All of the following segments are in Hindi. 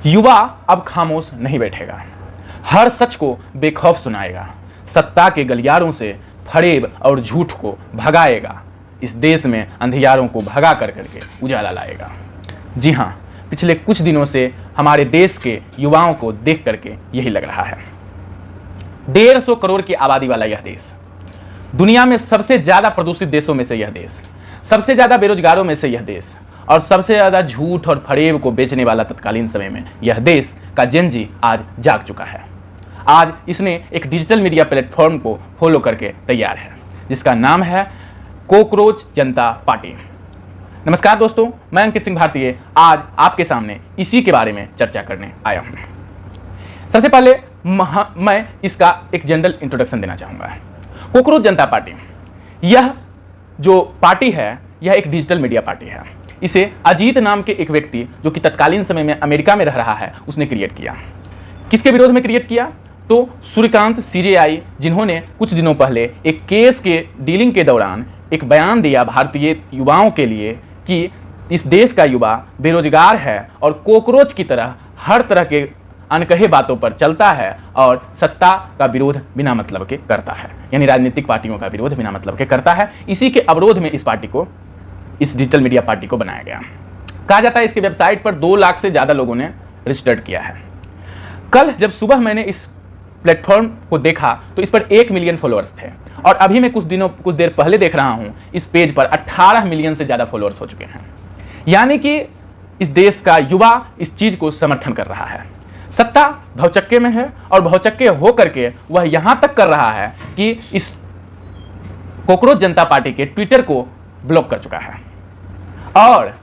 युवा अब खामोश नहीं बैठेगा, हर सच को बेखौफ सुनाएगा, सत्ता के गलियारों से फरेब और झूठ को भगाएगा, इस देश में अंधियारों को भगा कर करके उजाला लाएगा। जी हाँ, पिछले कुछ दिनों से हमारे देश के युवाओं को देख करके यही लग रहा है। 150 करोड़ की आबादी वाला यह देश, दुनिया में सबसे ज्यादा प्रदूषित देशों में से यह देश, सबसे ज्यादा बेरोजगारों में से यह देश और सबसे ज्यादा झूठ और फरेब को बेचने वाला तत्कालीन समय में यह देश का जेन-जी आज जाग चुका है। आज इसने एक डिजिटल मीडिया प्लेटफॉर्म को फॉलो करके तैयार है, जिसका नाम है कॉकरोच जनता पार्टी। नमस्कार दोस्तों, मैं अंकित सिंह भारतीय आज आपके सामने इसी के बारे में चर्चा करने आया हूं। सबसे पहले मैं इसका एक जनरल इंट्रोडक्शन देना चाहूंगा। कॉकरोच जनता पार्टी, यह जो पार्टी है यह एक डिजिटल मीडिया पार्टी है। इसे अजीत नाम के एक व्यक्ति जो कि तत्कालीन समय में अमेरिका में रह रहा है उसने क्रिएट किया। किसके विरोध में क्रिएट किया? तो सूर्यकांत सीजेआई, जिन्होंने कुछ दिनों पहले एक केस के डीलिंग के दौरान एक बयान दिया भारतीय युवाओं के लिए कि इस देश का युवा बेरोजगार है और कॉकरोच की तरह हर तरह के अनकहे बातों पर चलता है और सत्ता का विरोध बिना मतलब के करता है, यानी राजनीतिक पार्टियों का विरोध बिना मतलब के करता है। इसी के अवरोध में इस डिजिटल मीडिया पार्टी को बनाया गया। कहा जाता है इसकी वेबसाइट पर 2 लाख से ज़्यादा लोगों ने रजिस्टर्ड किया है। कल जब सुबह मैंने इस प्लेटफॉर्म को देखा तो इस पर 1 मिलियन फॉलोअर्स थे और अभी मैं कुछ देर पहले देख रहा हूं इस पेज पर 18 मिलियन से ज़्यादा फॉलोअर्स हो चुके हैं। यानी कि इस देश का युवा इस चीज़ को समर्थन कर रहा है। सत्ता भौचक्के में है और भौचक्के हो करके वह यहां तक कर रहा है कि इस कॉकरोच जनता पार्टी के ट्विटर को ब्लॉक कर चुका है और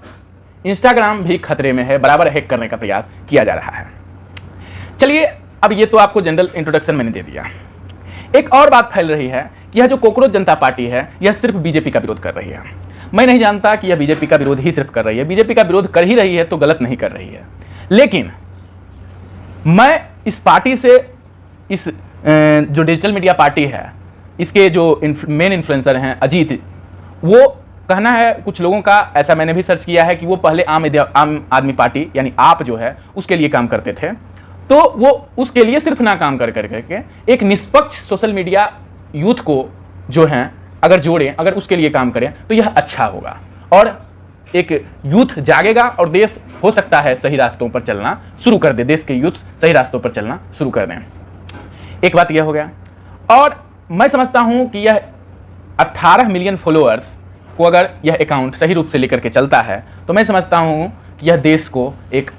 इंस्टाग्राम भी खतरे में है, बराबर हैक करने का प्रयास किया जा रहा है। चलिए, अब ये तो आपको जनरल इंट्रोडक्शन मैंने दे दिया। एक और बात फैल रही है कि यह जो कॉकरोच जनता पार्टी है यह सिर्फ बीजेपी का विरोध कर रही है। मैं नहीं जानता कि यह बीजेपी का विरोध ही सिर्फ कर रही है। बीजेपी का विरोध कर ही रही है तो गलत नहीं कर रही है, लेकिन मैं इस पार्टी से इस जो डिजिटल मीडिया पार्टी है इसके जो मेन इन्फ्लुएंसर हैं अजीत, वो कहना है कुछ लोगों का, ऐसा मैंने भी सर्च किया है कि वो पहले आम आदमी पार्टी यानी आप जो है उसके लिए काम करते थे, तो वो उसके लिए सिर्फ ना काम कर करके एक निष्पक्ष सोशल मीडिया यूथ को जो है अगर जोड़ें, अगर उसके लिए काम करें तो यह अच्छा होगा और एक यूथ जागेगा और देश हो सकता है सही रास्तों पर चलना शुरू कर दे, देश के यूथ सही रास्तों पर चलना शुरू कर दें। एक बात यह हो गया और मैं समझता हूं कि यह 18 मिलियन फॉलोअर्स को अगर यह अकाउंट सही रूप से लेकर के चलता है तो मैं समझता हूं कि यह देश को एक